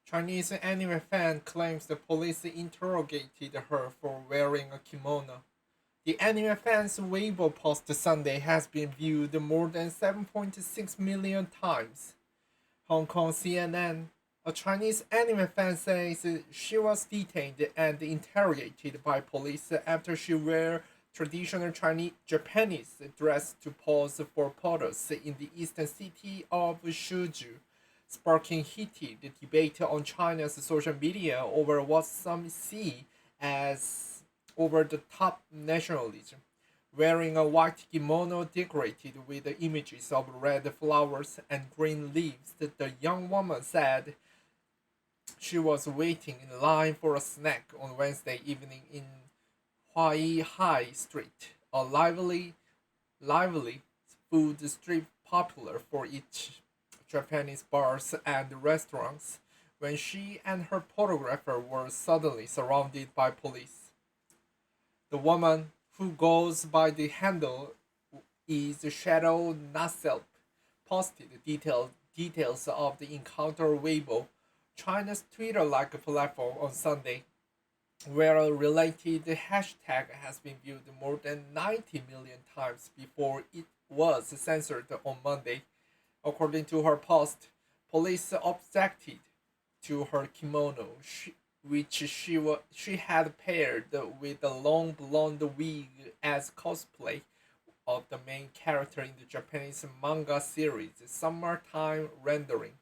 Chinese anime fan claims the police interrogated her for wearing a kimono. The anime fan's Weibo post Sunday has been viewed more than 7.6 million times. Hong Kong CNN, a Chinese anime fan says she was detained and interrogated by police after she wore traditional Chinese Japanese dress to pose for photos in the eastern city of Suzhou, sparking heated debate on China's social media over what some see as over the top nationalism. Wearing a white kimono decorated with images of red flowers and green leaves, the young woman said she was waiting in line for a snack on Wednesday evening in Huai High Street, a lively food street popular for its Japanese bars and restaurants, when she and her photographer were suddenly surrounded by police. The woman, who goes by the handle is Shadow Naselp, posted details of the encounter Weibo, China's Twitter-like platform, on Sunday, where a related hashtag has been viewed more than 90 million times before it was censored on Monday. According to her post, police objected to her kimono, which she had paired with a long blonde wig as cosplay of the main character in the Japanese manga series Summertime Rendering.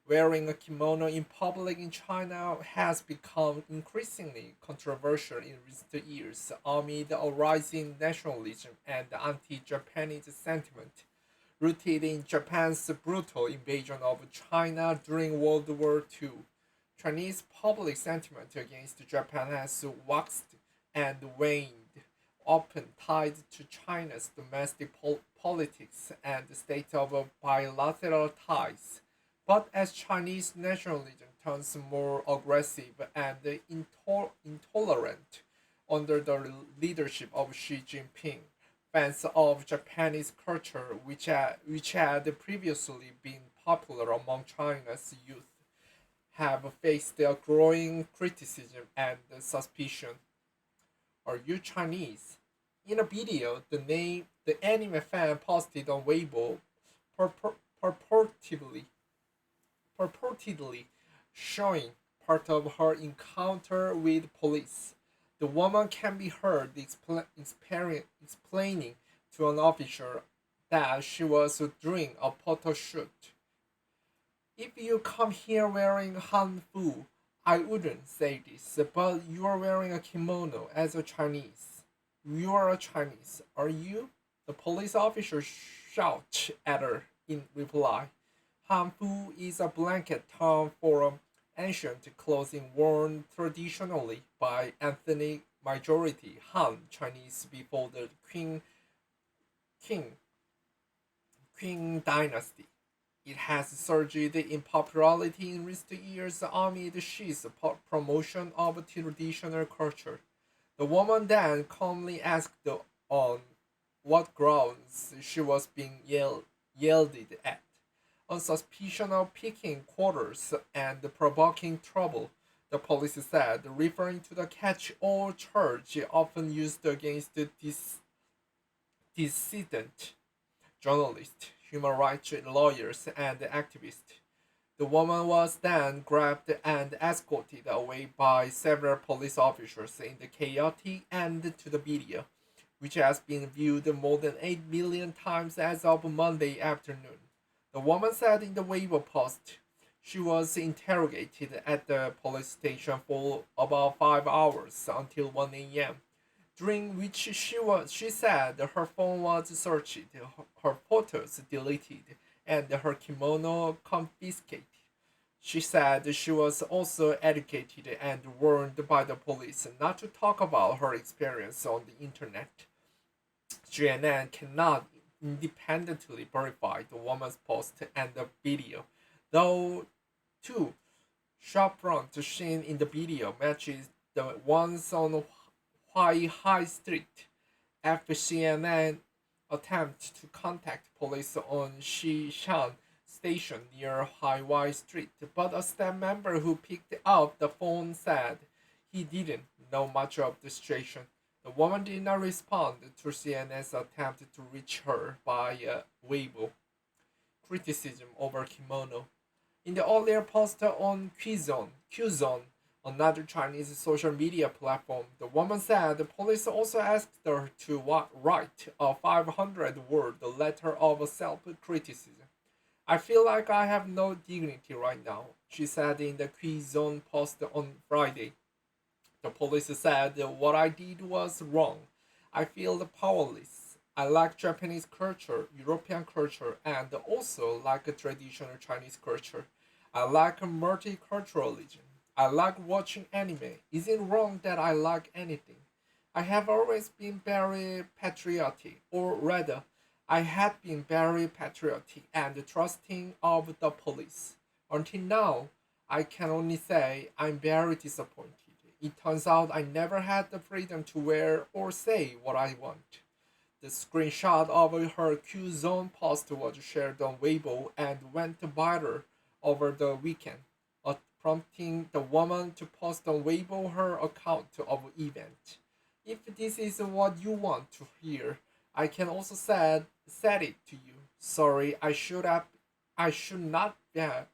Wearing a kimono in public in China has become increasingly controversial in recent years amid a rising nationalism and anti-Japanese sentiment rooted in Japan's brutal invasion of China during World War II. Chinese public sentiment against Japan has waxed and waned, often tied to China's domestic politics and the state of bilateral ties. But as Chinese nationalism turns more aggressive and intolerant under the leadership of Xi Jinping, fans of Japanese culture, which had previously been popular among China's youth, have faced a growing criticism and suspicion. Are you Chinese? In a video, the anime fan posted on Weibo purportedly purportedly showing part of her encounter with police. The woman can be heard explaining to an officer that she was doing a photo shoot. If you come here wearing hanfu, I wouldn't say this, but you are wearing a kimono as a Chinese. You are a Chinese, are you? The police officer shouts at her in reply. Hanfu is a blanket term for ancient clothing worn traditionally by ethnic majority Han Chinese before the Qing, Qing dynasty. It has surged in popularity in recent years amid Xi's promotion of traditional culture. The woman then calmly asked on what grounds she was being yelled at. On suspicion of picking quarters and provoking trouble, the police said, referring to the catch-all charge often used against dissident journalists, human rights lawyers, and activists. The woman was then grabbed and escorted away by several police officers in the chaotic end to the video, which has been viewed more than 8 million times as of Monday afternoon. The woman said in the Weibo post she was interrogated at the police station for about 5 hours until 1 a.m., during which she said her phone was searched, her photos deleted, and her kimono confiscated. She said she was also educated and warned by the police not to talk about her experience on the internet. CNN cannot independently verify the woman's post and the video, though two shopfronts seen in the video matches the ones on Huai High Street. After CNN attempted to contact police on Xishan station near Highway Street, but a staff member who picked up the phone said he didn't know much of the situation. The woman did not respond to CNN's attempt to reach her via Weibo. Criticism over kimono. In the earlier post on Qzone, another Chinese social media platform, the woman said the police also asked her to write a 500-word letter of self-criticism. I feel like I have no dignity right now, she said in the Qzone post on Friday. The police said what I did was wrong. I feel powerless. I like Japanese culture, European culture, and also like traditional Chinese culture. I like multiculturalism. I like watching anime. Is it wrong that I like anything? I have always been very patriotic, or rather, I had been very patriotic and trusting of the police. Until now, I can only say I'm very disappointed. It turns out I never had the freedom to wear or say what I want. The screenshot of her Q-Zone post was shared on Weibo and went viral over the weekend, prompting the woman to post on Weibo her account of event. If this is what you want to hear, I can also said it to you. Sorry, I should not have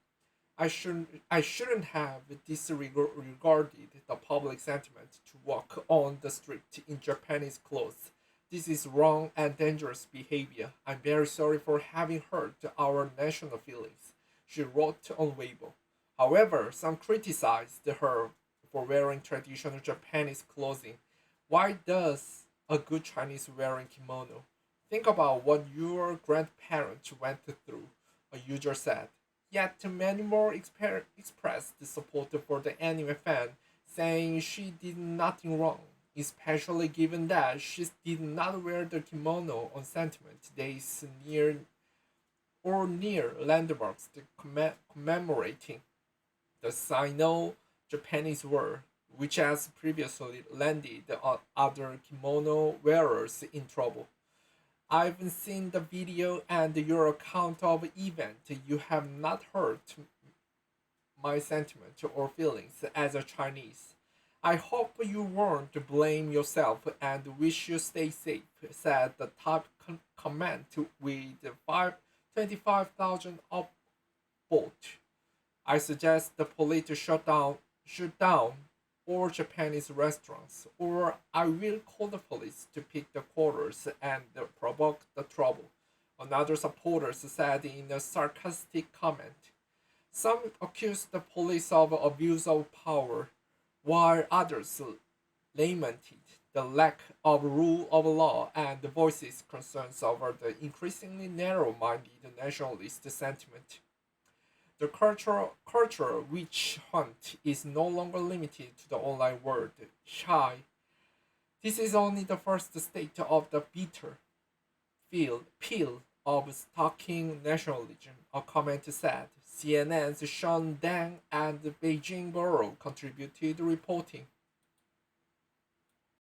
I shouldn't have disregarded the public sentiment to walk on the street in Japanese clothes. This is wrong and dangerous behavior. I'm very sorry for having hurt our national feelings, she wrote on Weibo. However, some criticized her for wearing traditional Japanese clothing. Why does a good Chinese wearing kimono? Think about what your grandparents went through, a user said. Yet many more expressed support for the anime fan, saying she did nothing wrong, especially given that she did not wear the kimono on Sentiment Days near landmarks commemorating the Sino-Japanese War, which has previously landed other kimono wearers in trouble. I've seen the video and your account of event. You have not hurt my sentiment or feelings as a Chinese. I hope you won't blame yourself and wish you stay safe, said the top comment with 25,000 upvote. I suggest the police shut down all Japanese restaurants, or I will call the police to pick the quarters and provoke the trouble, another supporter said in a sarcastic comment. Some accused the police of abuse of power, while others lamented the lack of rule of law and voiced concerns over the increasingly narrow-minded nationalist sentiment. The cultural witch hunt is no longer limited to the online world. Shy. This is only the first stage of the bitter peel of stalking nationalism, a comment said. CNN's Sean Dang and Beijing Bureau contributed reporting.